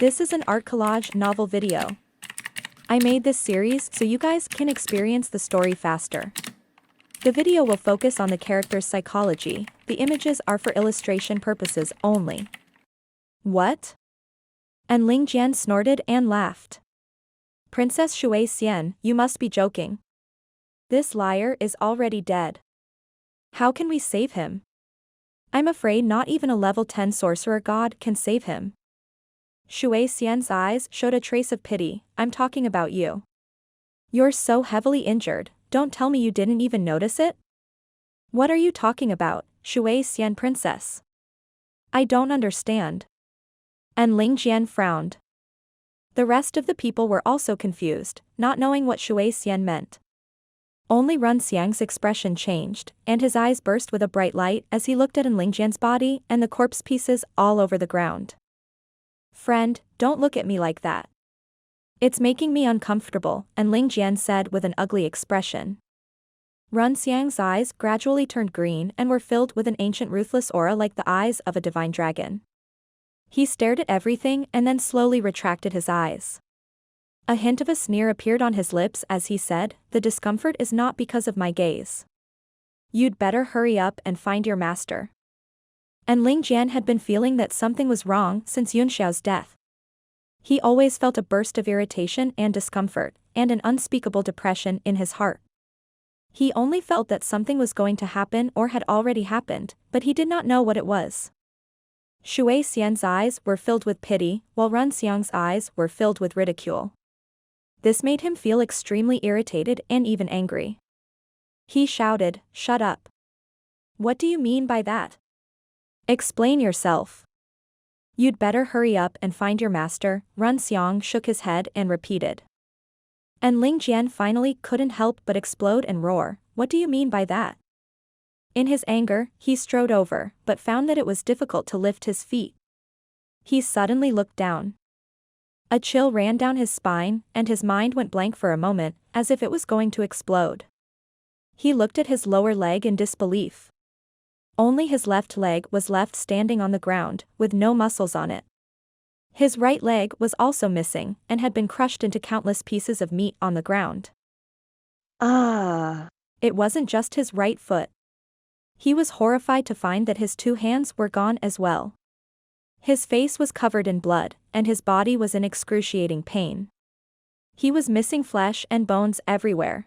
This is an art collage novel video. I made this series so you guys can experience the story faster. The video will focus on the character's psychology, the images are for illustration purposes only. What? And Ling Jian snorted and laughed. Princess Shui Xian, you must be joking. This liar is already dead. How can we save him? I'm afraid not even a level 10 sorcerer god can save him. Shui Xian's eyes showed a trace of pity. I'm talking about you. You're so heavily injured, don't tell me you didn't even notice it? What are you talking about, Shui Xian princess? I don't understand. And Ling Jian frowned. The rest of the people were also confused, not knowing what Shui Xian meant. Only Run Xiang's expression changed, and his eyes burst with a bright light as he looked at Ling Jian's body and the corpse pieces all over the ground. Friend, don't look at me like that. It's making me uncomfortable, and Ling Jian said with an ugly expression. Run Xiang's eyes gradually turned green and were filled with an ancient ruthless aura like the eyes of a divine dragon. He stared at everything and then slowly retracted his eyes. A hint of a sneer appeared on his lips as he said, "The discomfort is not because of my gaze. You'd better hurry up and find your master." And Ling Jian had been feeling that something was wrong since Yunxiao's death. He always felt a burst of irritation and discomfort, and an unspeakable depression in his heart. He only felt that something was going to happen or had already happened, but he did not know what it was. Shui Xian's eyes were filled with pity, while Run Xiang's eyes were filled with ridicule. This made him feel extremely irritated and even angry. He shouted, "Shut up. What do you mean by that? Explain yourself. You'd better hurry up and find your master." Run Xiang shook his head and repeated. And Ling Jian finally couldn't help but explode and roar, "What do you mean by that?" In his anger, he strode over, but found that it was difficult to lift his feet. He suddenly looked down. A chill ran down his spine, and his mind went blank for a moment, as if it was going to explode. He looked at his lower leg in disbelief. Only his left leg was left standing on the ground, with no muscles on it. His right leg was also missing, and had been crushed into countless pieces of meat on the ground. It wasn't just his right foot. He was horrified to find that his 2 hands were gone as well. His face was covered in blood, and his body was in excruciating pain. He was missing flesh and bones everywhere.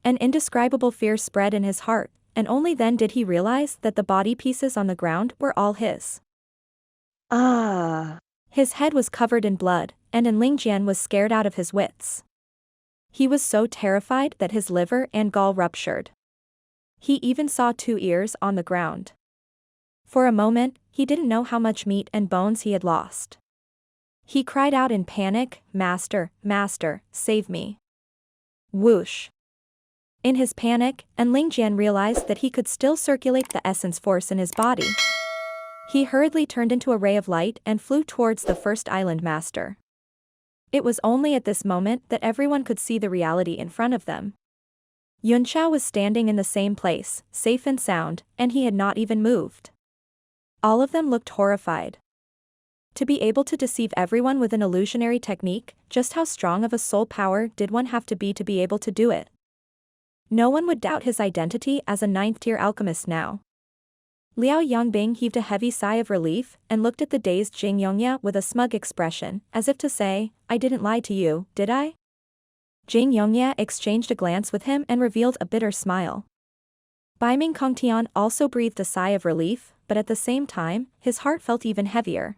An indescribable fear spread in his heart, and only then did he realize that the body pieces on the ground were all his. His head was covered in blood, and Ling Jian was scared out of his wits. He was so terrified that his liver and gall ruptured. He even saw 2 ears on the ground. For a moment, he didn't know how much meat and bones he had lost. He cried out in panic, "Master, master, save me." Whoosh. In his panic, Ling Jian realized that he could still circulate the essence force in his body. He hurriedly turned into a ray of light and flew towards the first island master. It was only at this moment that everyone could see the reality in front of them. Yunxiao was standing in the same place, safe and sound, and he had not even moved. All of them looked horrified. To be able to deceive everyone with an illusionary technique, just how strong of a soul power did one have to be able to do it? No one would doubt his identity as a 9th-tier alchemist now. Liao Yongbing heaved a heavy sigh of relief and looked at the dazed Jing Yongya with a smug expression, as if to say, "I didn't lie to you, did I?" Jing Yongya exchanged a glance with him and revealed a bitter smile. Baiming Kongtian also breathed a sigh of relief, but at the same time, his heart felt even heavier.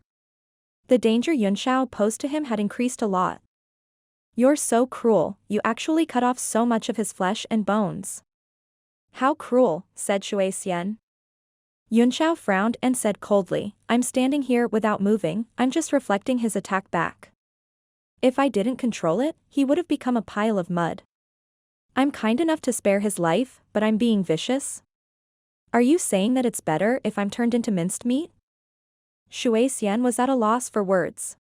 The danger Yunxiao posed to him had increased a lot. "You're so cruel, you actually cut off so much of his flesh and bones." "How cruel," said Shui Xian. Yunxiao frowned and said coldly, "I'm standing here without moving, I'm just reflecting his attack back. If I didn't control it, he would have become a pile of mud. I'm kind enough to spare his life, but I'm being vicious? Are you saying that it's better if I'm turned into minced meat?" Shui Xian was at a loss for words.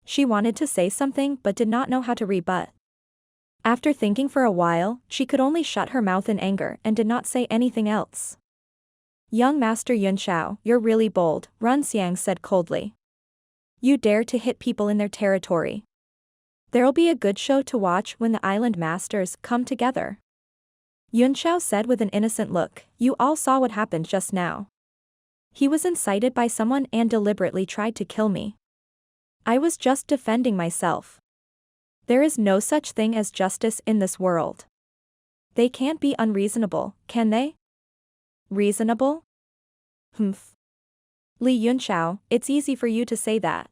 She wanted to say something but did not know how to rebut. After thinking for a while, she could only shut her mouth in anger and did not say anything else. "Young Master Yunxiao, you're really bold," Run Xiang said coldly. You dare to hit people in their territory. There'll be a good show to watch when the island masters come together. Yunxiao said with an innocent look, you all saw what happened just now. He was incited by someone and deliberately tried to kill me. I was just defending myself. There is no such thing as justice in this world. They can't be unreasonable, can they? Reasonable? Humph. Li Yunxiao, it's easy for you to say that.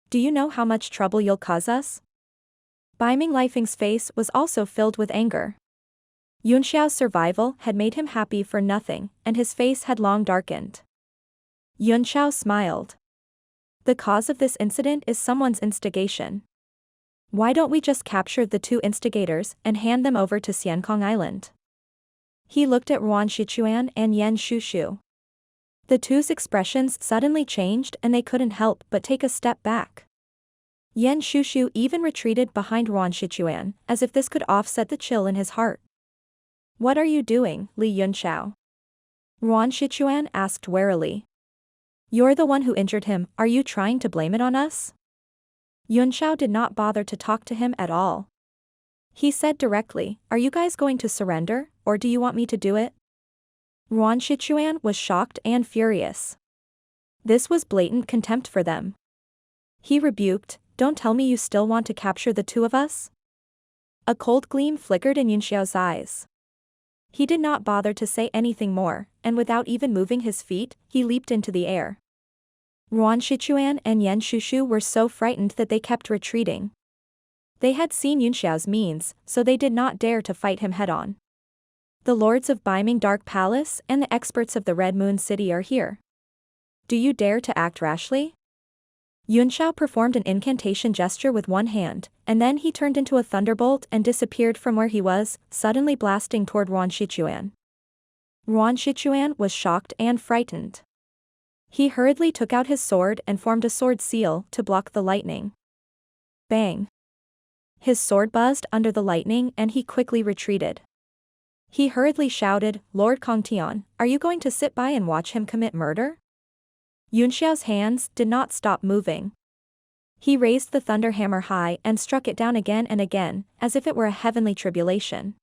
Do you know how much trouble you'll cause us? Baiming Lifeng's face was also filled with anger. Yunxiao's survival had made him happy for nothing, and his face had long darkened. Yunxiao smiled. The cause of this incident is someone's instigation. Why don't we just capture the two instigators and hand them over to Xiankong Island? He looked at Ruan Shichuan and Yan Shushu. The two's expressions suddenly changed and they couldn't help but take a step back. Yan Shushu even retreated behind Ruan Shichuan, as if this could offset the chill in his heart. What are you doing, Li Yunxiao? Ruan Shichuan asked warily. You're the one who injured him, are you trying to blame it on us? Yunxiao did not bother to talk to him at all. He said directly, are you guys going to surrender, or do you want me to do it? Ruan Shichuan was shocked and furious. This was blatant contempt for them. He rebuked, don't tell me you still want to capture the two of us? A cold gleam flickered in Yunxiao's eyes. He did not bother to say anything more, and without even moving his feet, he leaped into the air. Ruan Shichuan and Yan Shushu were so frightened that they kept retreating. They had seen Yunxiao's means, so they did not dare to fight him head-on. The lords of Baiming Dark Palace and the experts of the Red Moon City are here. Do you dare to act rashly? Yunxiao performed an incantation gesture with one hand, and then he turned into a thunderbolt and disappeared from where he was, suddenly blasting toward Ruan Shichuan. Ruan Shichuan was shocked and frightened. He hurriedly took out his sword and formed a sword seal to block the lightning. Bang! His sword buzzed under the lightning and he quickly retreated. He hurriedly shouted, Lord Kongtian, are you going to sit by and watch him commit murder? Yunxiao's hands did not stop moving. He raised the thunder hammer high and struck it down again and again, as if it were a heavenly tribulation.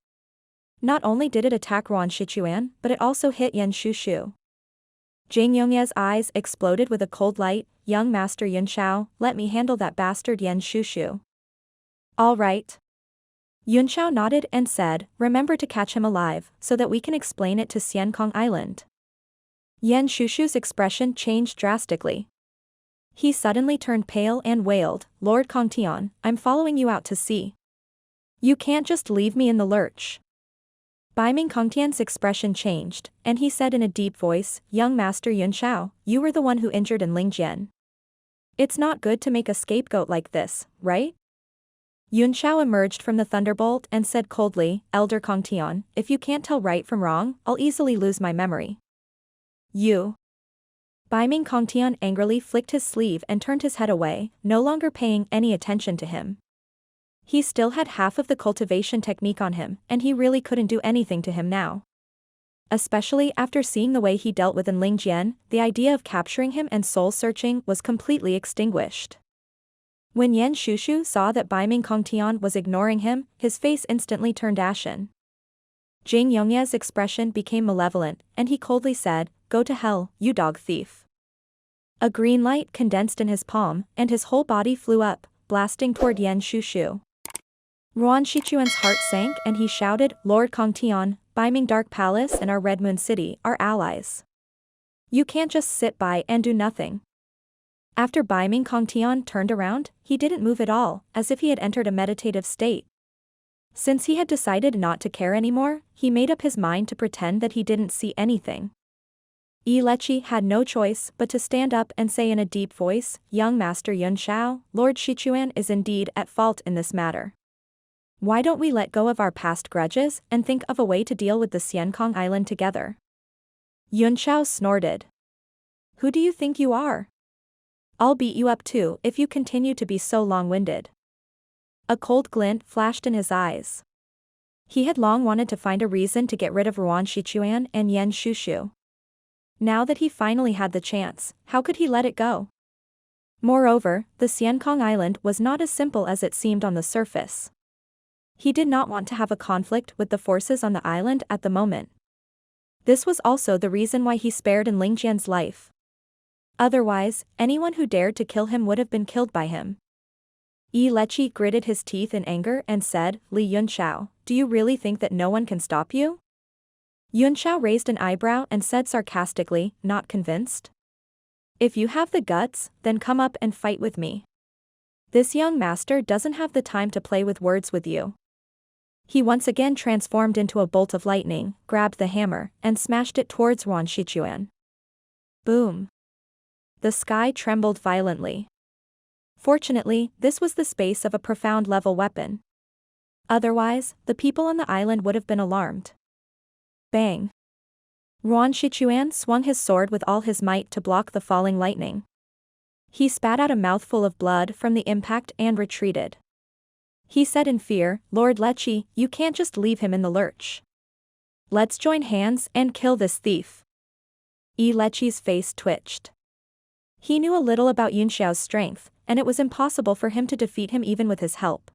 Not only did it attack Ruan Shichuan, but it also hit Yan Shushu. Jing Yongye's eyes exploded with a cold light, young Master Yunxiao, let me handle that bastard Yan Shushu. All right. Yunxiao nodded and said, remember to catch him alive, so that we can explain it to Xiankong Island. Yan Shushu's expression changed drastically. He suddenly turned pale and wailed, Lord Kongtian, I'm following you out to sea. You can't just leave me in the lurch. Baiming Kongtian's expression changed, and he said in a deep voice, young Master Yunxiao, you were the one who injured in Lingjian. It's not good to make a scapegoat like this, right? Yunxiao emerged from the thunderbolt and said coldly, Elder Kongtian, if you can't tell right from wrong, I'll easily lose my memory. You. Baiming Kongtian angrily flicked his sleeve and turned his head away, no longer paying any attention to him. He still had half of the cultivation technique on him, and he really couldn't do anything to him now. Especially after seeing the way he dealt with Lingjian, the idea of capturing him and soul-searching was completely extinguished. When Yan Shushu saw that Baiming Kongtian was ignoring him, his face instantly turned ashen. Jing Yongye's expression became malevolent, and he coldly said, go to hell, you dog thief. A green light condensed in his palm, and his whole body flew up, blasting toward Yan Shushu. Ruan Shichuan's heart sank and he shouted, Lord Kongtian, Baiming Dark Palace and our Red Moon City are allies. You can't just sit by and do nothing. After Baiming Kongtian turned around, he didn't move at all, as if he had entered a meditative state. Since he had decided not to care anymore, he made up his mind to pretend that he didn't see anything. Lechi had no choice but to stand up and say in a deep voice, young Master Yunxiao, Lord Shichuan is indeed at fault in this matter. Why don't we let go of our past grudges and think of a way to deal with the Xiankong Island together? Yunxiao snorted. Who do you think you are? I'll beat you up too if you continue to be so long-winded. A cold glint flashed in his eyes. He had long wanted to find a reason to get rid of Ruan Shichuan and Yan Shushu. Now that he finally had the chance, how could he let it go? Moreover, the Xiankong Island was not as simple as it seemed on the surface. He did not want to have a conflict with the forces on the island at the moment. This was also the reason why he spared in Lingjian's life. Otherwise, anyone who dared to kill him would have been killed by him. Yi Lechi gritted his teeth in anger and said, Li Yunxiao, do you really think that no one can stop you? Yunxiao raised an eyebrow and said sarcastically, not convinced? If you have the guts, then come up and fight with me. This young master doesn't have the time to play with words with you. He once again transformed into a bolt of lightning, grabbed the hammer, and smashed it towards Ruan Shichuan. Boom. The sky trembled violently. Fortunately, this was the space of a profound level weapon. Otherwise, the people on the island would have been alarmed. Bang. Ruan Shichuan swung his sword with all his might to block the falling lightning. He spat out a mouthful of blood from the impact and retreated. He said in fear, Lord Lechi, you can't just leave him in the lurch. Let's join hands and kill this thief. Yi Lechi's face twitched. He knew a little about Yunxiao's strength, and it was impossible for him to defeat him even with his help.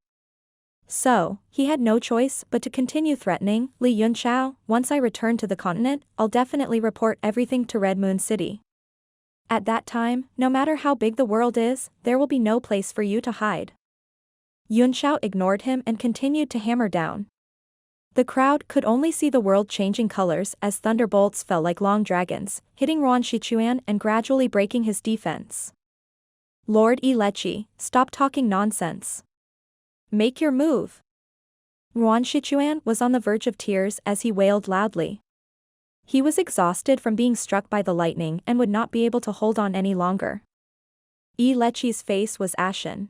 So, he had no choice but to continue threatening, Li Yunxiao, once I return to the continent, I'll definitely report everything to Red Moon City. At that time, no matter how big the world is, there will be no place for you to hide. Yunxiao ignored him and continued to hammer down. The crowd could only see the world changing colors as thunderbolts fell like long dragons, hitting Ruan Shichuan and gradually breaking his defense. Lord Yi Lechi, stop talking nonsense. Make your move. Ruan Shichuan was on the verge of tears as he wailed loudly. He was exhausted from being struck by the lightning and would not be able to hold on any longer. Yi Lechi's face was ashen.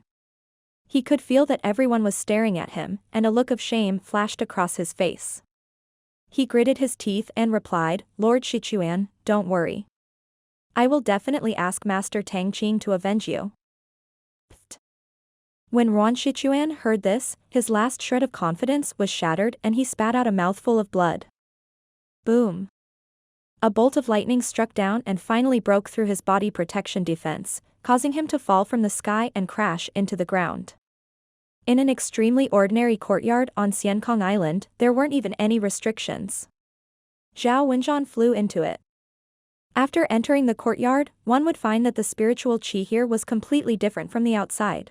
He could feel that everyone was staring at him, and a look of shame flashed across his face. He gritted his teeth and replied, Lord Shichuan, don't worry. I will definitely ask Master Tang Qing to avenge you. Pfft. When Ruan Shichuan heard this, his last shred of confidence was shattered and he spat out a mouthful of blood. Boom. A bolt of lightning struck down and finally broke through his body protection defense, causing him to fall from the sky and crash into the ground. In an extremely ordinary courtyard on Xiankong Island, there weren't even any restrictions. Zhao Wenjuan flew into it. After entering the courtyard, one would find that the spiritual qi here was completely different from the outside.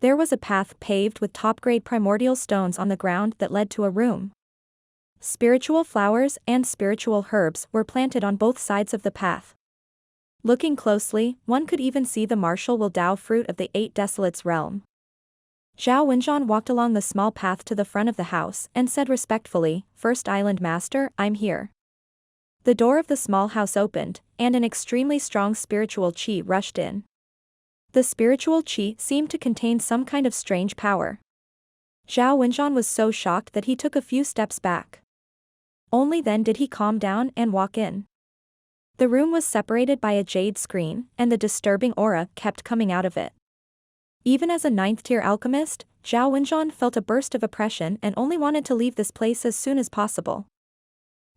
There was a path paved with top-grade primordial stones on the ground that led to a room. Spiritual flowers and spiritual herbs were planted on both sides of the path. Looking closely, one could even see the martial will Dao fruit of the Eight Desolates realm. Zhao Wenjuan walked along the small path to the front of the house and said respectfully, First Island Master, I'm here. The door of the small house opened, and an extremely strong spiritual qi rushed in. The spiritual qi seemed to contain some kind of strange power. Zhao Wenjuan was so shocked that he took a few steps back. Only then did he calm down and walk in. The room was separated by a jade screen, and the disturbing aura kept coming out of it. Even as a 9th-tier alchemist, Zhao Wenjuan felt a burst of oppression and only wanted to leave this place as soon as possible.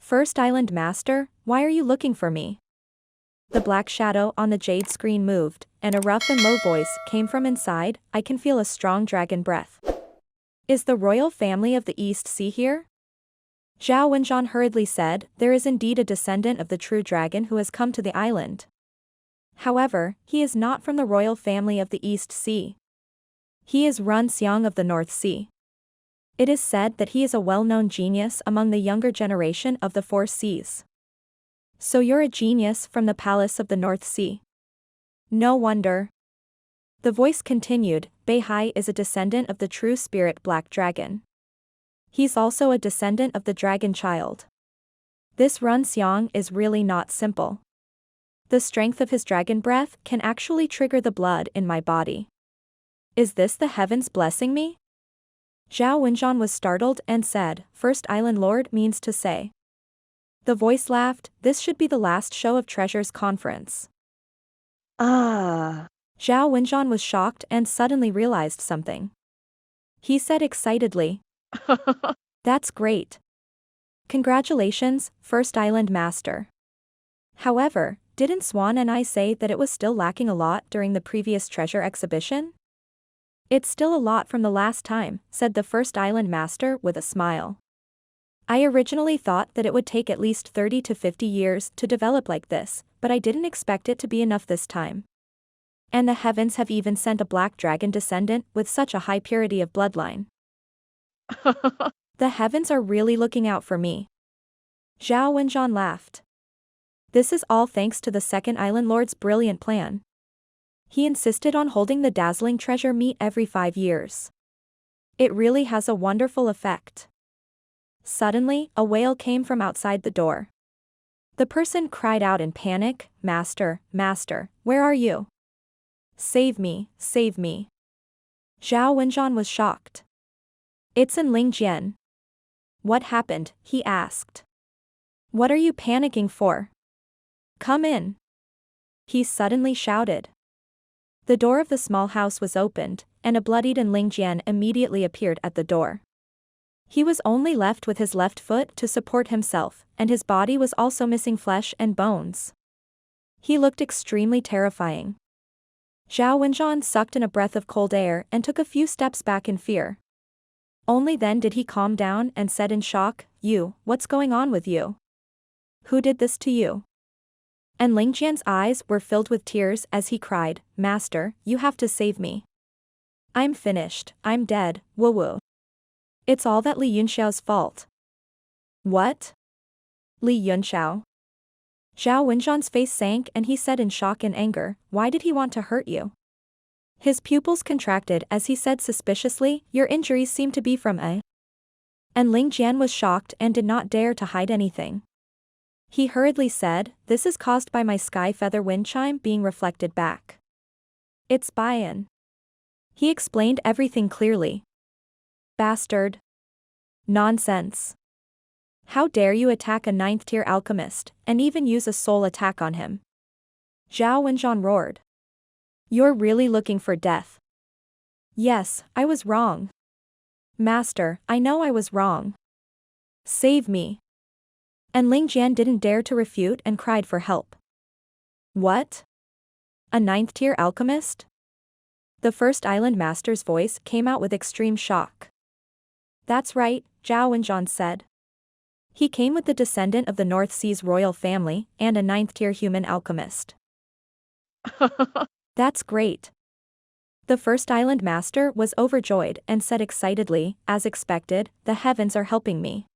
First Island Master, why are you looking for me? The black shadow on the jade screen moved, and a rough and low voice came from inside, I can feel a strong dragon breath. Is the royal family of the East Sea here? Zhao Wenjuan hurriedly said, there is indeed a descendant of the true dragon who has come to the island. However, he is not from the royal family of the East Sea. He is Run Xiang of the North Sea. It is said that he is a well-known genius among the younger generation of the Four Seas. So you're a genius from the palace of the North Sea. No wonder. The voice continued, Beihai is a descendant of the true spirit Black Dragon. He's also a descendant of the Dragon Child. This Run Xiang is really not simple. The strength of his dragon breath can actually trigger the blood in my body. Is this the heavens blessing me? Zhao Wenjuan was startled and said, First Island Lord means to say. The voice laughed, this should be the last show of Treasure's conference. Ah. Zhao Wenjuan was shocked and suddenly realized something. He said excitedly. That's great. Congratulations, First Island Master. However, Didn't Swan and I say that it was still lacking a lot during the previous treasure exhibition? It's still a lot from the last time, said the first island master with a smile. I originally thought that it would take at least 30 to 50 years to develop like this, but I didn't expect it to be enough this time. And the heavens have even sent a black dragon descendant with such a high purity of bloodline. The heavens are really looking out for me. Zhao Wenjuan laughed. This is all thanks to the second island lord's brilliant plan. He insisted on holding the dazzling treasure meet every 5 years. It really has a wonderful effect. Suddenly, a wail came from outside the door. The person cried out in panic, Master, Master, where are you? Save me, save me. Zhao Wenjuan was shocked. It's in Lingjian. What happened? He asked. What are you panicking for? Come in. He suddenly shouted. The door of the small house was opened, and a bloodied Lingjian immediately appeared at the door. He was only left with his left foot to support himself, and his body was also missing flesh and bones. He looked extremely terrifying. Zhao Wenjuan sucked in a breath of cold air and took a few steps back in fear. Only then did he calm down and said in shock, You, what's going on with you? Who did this to you? And Lingjian's eyes were filled with tears as he cried, Master, you have to save me. I'm finished, I'm dead, woo-woo. It's all that Li Yunxiao's fault. What? Li Yunxiao? Zhao Wenjuan's face sank and he said in shock and anger, Why did he want to hurt you? His pupils contracted as he said suspiciously, Your injuries seem to be from a. And Lingjian was shocked and did not dare to hide anything. He hurriedly said, This is caused by my sky feather wind chime being reflected back. It's Bayan. He explained everything clearly. Bastard. Nonsense. How dare you attack a 9th tier alchemist, and even use a soul attack on him? Zhao Wenjuan roared. You're really looking for death. Yes, I was wrong. Master, I know I was wrong. Save me. And Lingjian didn't dare to refute and cried for help. What? A 9th tier alchemist? The first island master's voice came out with extreme shock. That's right, Zhao Wenjuan said. He came with the descendant of the North Sea's royal family and a 9th tier human alchemist. That's great. The first island master was overjoyed and said excitedly, As expected, the heavens are helping me.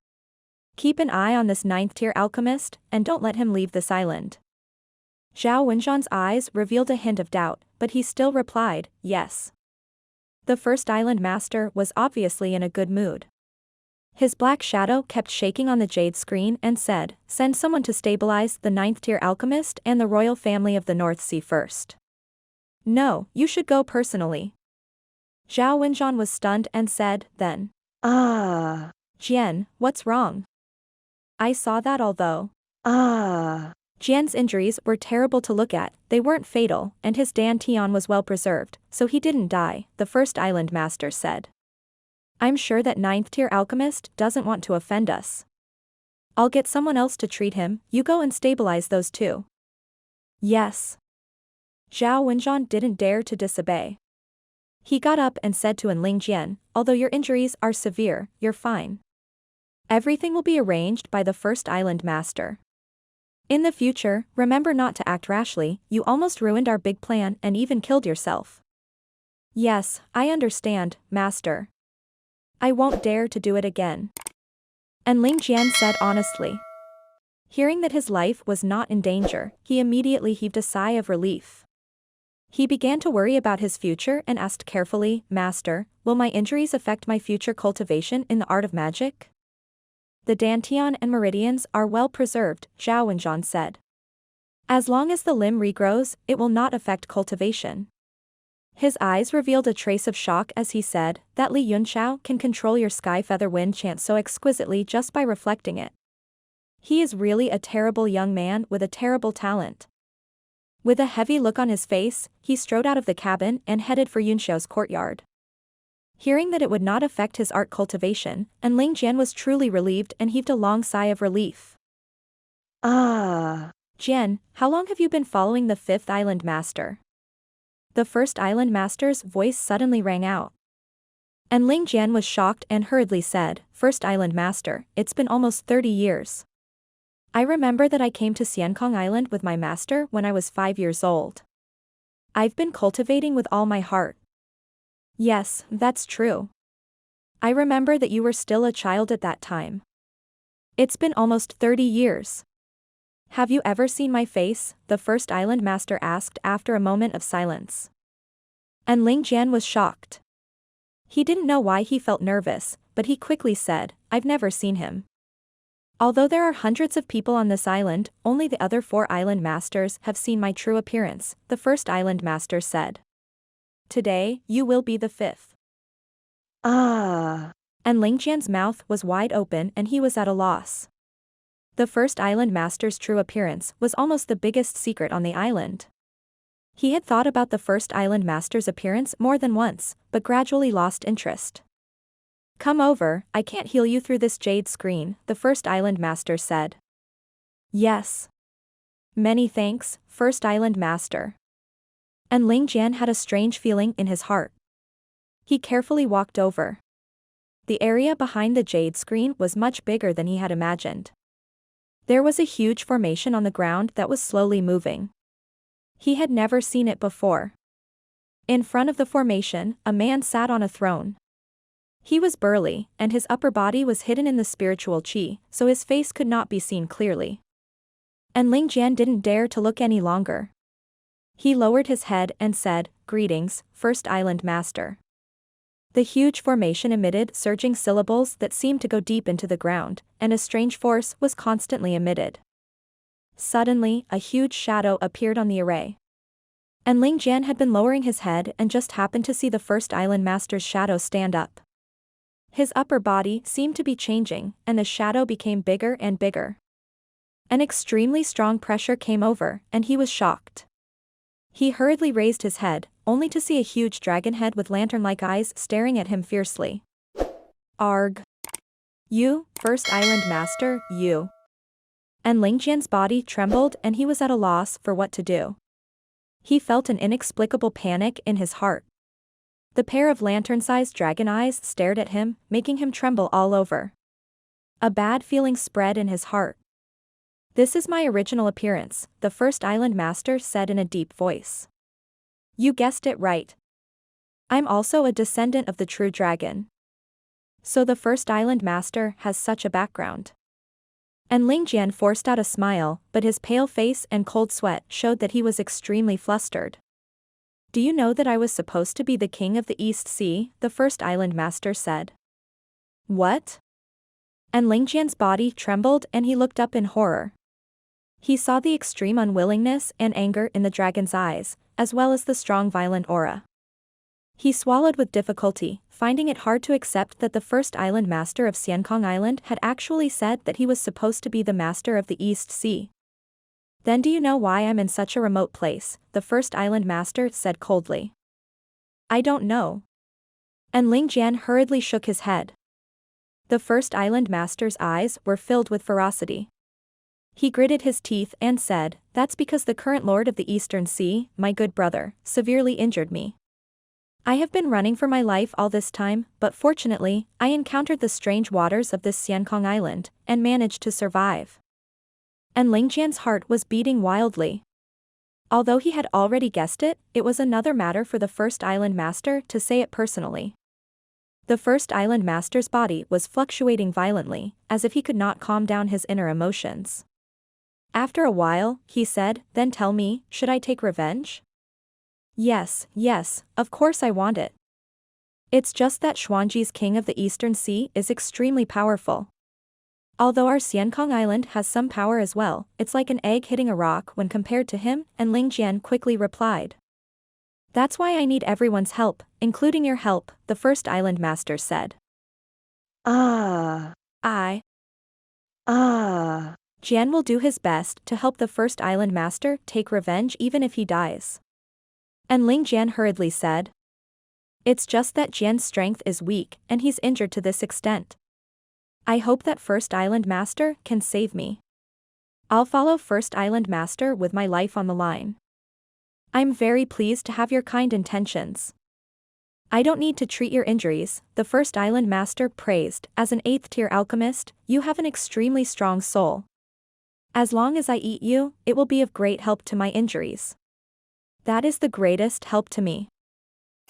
Keep an eye on this 9th tier alchemist, and don't let him leave this island. Zhao Wenjuan's eyes revealed a hint of doubt, but he still replied, Yes. The first island master was obviously in a good mood. His black shadow kept shaking on the jade screen and said, Send someone to stabilize the 9th tier alchemist and the royal family of the North Sea first. No, you should go personally. Zhao Wenjuan was stunned and said, Then. Jian, what's wrong? I saw that although. Jian's injuries were terrible to look at, they weren't fatal, and his dantian was well preserved, so he didn't die, the first island master said. I'm sure that 9th tier alchemist doesn't want to offend us. I'll get someone else to treat him, you go and stabilize those two. Yes. Zhao Wenjuan didn't dare to disobey. He got up and said to Lingjian, Although your injuries are severe, you're fine. Everything will be arranged by the first island master. In the future, remember not to act rashly, you almost ruined our big plan and even killed yourself. Yes, I understand, master. I won't dare to do it again. And Lingjian said honestly. Hearing that his life was not in danger, he immediately heaved a sigh of relief. He began to worry about his future and asked carefully, Master, will my injuries affect my future cultivation in the art of magic? The dantian and meridians are well preserved, Zhao Wenjuan said. As long as the limb regrows, it will not affect cultivation. His eyes revealed a trace of shock as he said, That Li Yunxiao can control your sky feather wind chant so exquisitely just by reflecting it. He is really a terrible young man with a terrible talent. With a heavy look on his face, he strode out of the cabin and headed for Yunxiao's courtyard. Hearing that it would not affect his art cultivation, and Lingjian was truly relieved and heaved a long sigh of relief. Jian, how long have you been following the fifth island master? The first island master's voice suddenly rang out. And Ling Jian was shocked and hurriedly said, First island master, it's been almost 30 years. I remember that I came to Xiankong Island with my master when I was 5 years old. I've been cultivating with all my heart. Yes, that's true. I remember that you were still a child at that time. It's been almost 30 years. Have you ever seen my face? The first island master asked after a moment of silence. And Ling Jian was shocked. He didn't know why he felt nervous, but he quickly said, I've never seen him. Although there are hundreds of people on this island, only the other 4 island masters have seen my true appearance, the first island master said. Today, you will be the 5th. Ah. And Ling Jian's mouth was wide open and he was at a loss. The first island master's true appearance was almost the biggest secret on the island. He had thought about the first island master's appearance more than once, but gradually lost interest. Come over, I can't heal you through this jade screen, the first island master said. Yes. Many thanks, first island master. And Ling Jian had a strange feeling in his heart. He carefully walked over. The area behind the jade screen was much bigger than he had imagined. There was a huge formation on the ground that was slowly moving. He had never seen it before. In front of the formation, a man sat on a throne. He was burly, and his upper body was hidden in the spiritual qi, so his face could not be seen clearly. And Ling Jian didn't dare to look any longer. He lowered his head and said, Greetings, First Island Master. The huge formation emitted surging syllables that seemed to go deep into the ground, and a strange force was constantly emitted. Suddenly, a huge shadow appeared on the array. And Ling Jian had been lowering his head and just happened to see the first island master's shadow stand up. His upper body seemed to be changing, and the shadow became bigger and bigger. An extremely strong pressure came over, and he was shocked. He hurriedly raised his head, only to see a huge dragon head with lantern-like eyes staring at him fiercely. Arg. You, first island master, you. And Ling Jian's body trembled and he was at a loss for what to do. He felt an inexplicable panic in his heart. The pair of lantern-sized dragon eyes stared at him, making him tremble all over. A bad feeling spread in his heart. This is my original appearance, the first island master said in a deep voice. You guessed it right. I'm also a descendant of the true dragon. So the first island master has such a background. And Ling Jian forced out a smile, but his pale face and cold sweat showed that he was extremely flustered. Do you know that I was supposed to be the king of the East Sea? The first island master said. What? And Ling Jian's body trembled and he looked up in horror. He saw the extreme unwillingness and anger in the dragon's eyes, as well as the strong violent aura. He swallowed with difficulty, finding it hard to accept that the first island master of Xiankong Island had actually said that he was supposed to be the master of the East Sea. Then do you know why I'm in such a remote place? The first island master said coldly. I don't know. And Ling Jian hurriedly shook his head. The first island master's eyes were filled with ferocity. He gritted his teeth and said, That's because the current lord of the Eastern Sea, my good brother, severely injured me. I have been running for my life all this time, but fortunately, I encountered the strange waters of this Xiankong Island, and managed to survive. And Ling Jian's heart was beating wildly. Although he had already guessed it, it was another matter for the first island master to say it personally. The first island master's body was fluctuating violently, as if he could not calm down his inner emotions. After a while, he said, Then tell me, should I take revenge? Yes, of course I want it. It's just that Xuanji's king of the Eastern Sea is extremely powerful. Although our Xiankong Island has some power as well, it's like an egg hitting a rock when compared to him, and Ling Jian quickly replied. That's why I need everyone's help, including your help, the first island master said. Ah. Jian will do his best to help the first island master take revenge even if he dies. And Ling Jian hurriedly said. It's just that Jian's strength is weak and he's injured to this extent. I hope that first island master can save me. I'll follow First Island Master with my life on the line. I'm very pleased to have your kind intentions. I don't need to treat your injuries, the First Island Master praised. As an 8th-tier alchemist, you have an extremely strong soul. As long as I eat you, it will be of great help to my injuries. That is the greatest help to me.